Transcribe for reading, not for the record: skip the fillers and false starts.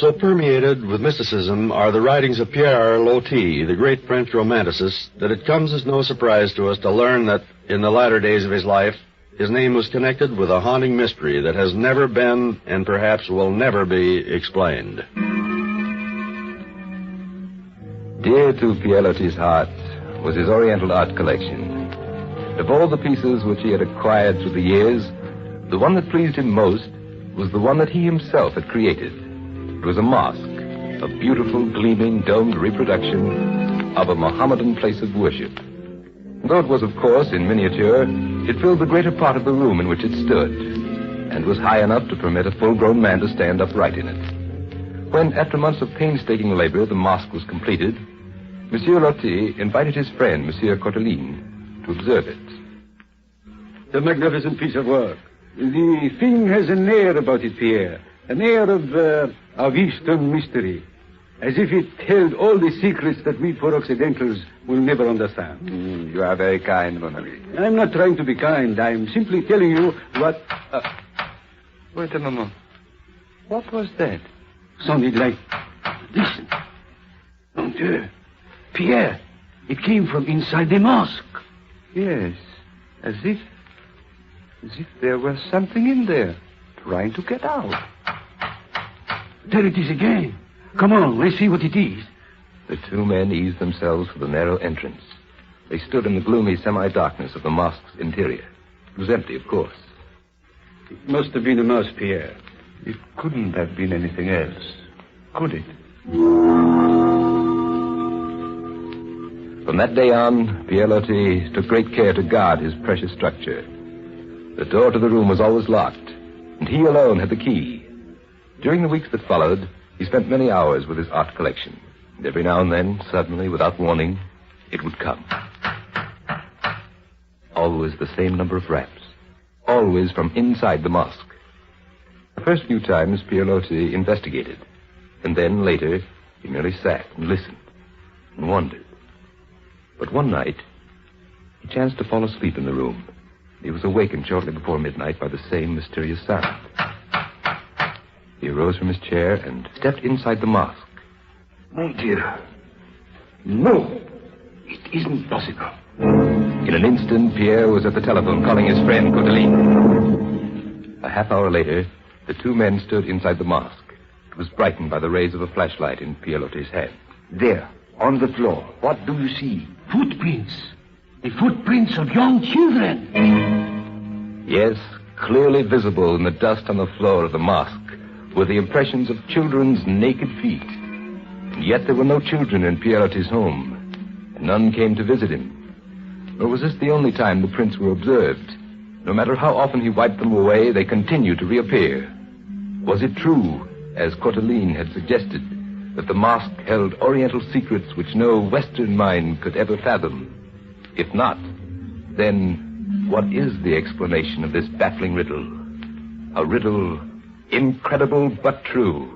So permeated with mysticism are the writings of Pierre Loti, the great French romanticist, that it comes as no surprise to us to learn that in the latter days of his life, his name was connected with a haunting mystery that has never been and perhaps will never be explained. Dear to Pierre Loti's heart was his Oriental art collection. Of all the pieces which he had acquired through the years, the one that pleased him most was the one that he himself had created. It was a mosque, a beautiful, gleaming, domed reproduction of a Mohammedan place of worship. Though it was, of course, in miniature, it filled the greater part of the room in which it stood, and was high enough to permit a full-grown man to stand upright in it. When, after months of painstaking labor, the mosque was completed, Monsieur Loti invited his friend, Monsieur Courteline, to observe it. A magnificent piece of work. The thing has an air about it, Pierre. An air of Eastern mystery. As if it held all the secrets that we poor Occidentals will never understand. You are very kind, mon ami. I'm not trying to be kind. I'm simply telling you what... Wait a moment. What was that? Sounded like... Listen. Mon Dieu. Pierre, it came from inside the mosque. Yes. As if there was something in there, trying to get out. There it is again. Come on, let's see what it is. The two men eased themselves for the narrow entrance. They stood in the gloomy semi-darkness of the mosque's interior. It was empty, of course. It must have been a mouse, Pierre. It couldn't have been anything else, could it? From that day on, Pierre Loti took great care to guard his precious structure. The door to the room was always locked, and he alone had the key. During the weeks that followed, he spent many hours with his art collection. And every now and then, suddenly, without warning, it would come. Always the same number of raps. Always from inside the mosque. The first few times, Pierre Loti investigated. And then, later, he merely sat and listened and wondered. But one night, he chanced to fall asleep in the room. He was awakened shortly before midnight by the same mysterious sound. He arose from his chair and stepped inside the mosque. Mon Dieu. No, it isn't possible. In an instant, Pierre was at the telephone calling his friend Courteline. A half hour later, the two men stood inside the mosque. It was brightened by the rays of a flashlight in Pierre Loti's hand. There, on the floor, what do you see? Footprints. The footprints of young children. Yes, clearly visible in the dust on the floor of the mosque were the impressions of children's naked feet. And yet there were no children in Pierre Loti's home, and none came to visit him. Nor was this the only time the prints were observed. No matter how often he wiped them away, they continued to reappear. Was it true, as Courteline had suggested, that the mosque held Oriental secrets which no Western mind could ever fathom? If not, then what is the explanation of this baffling riddle? A riddle incredible but true.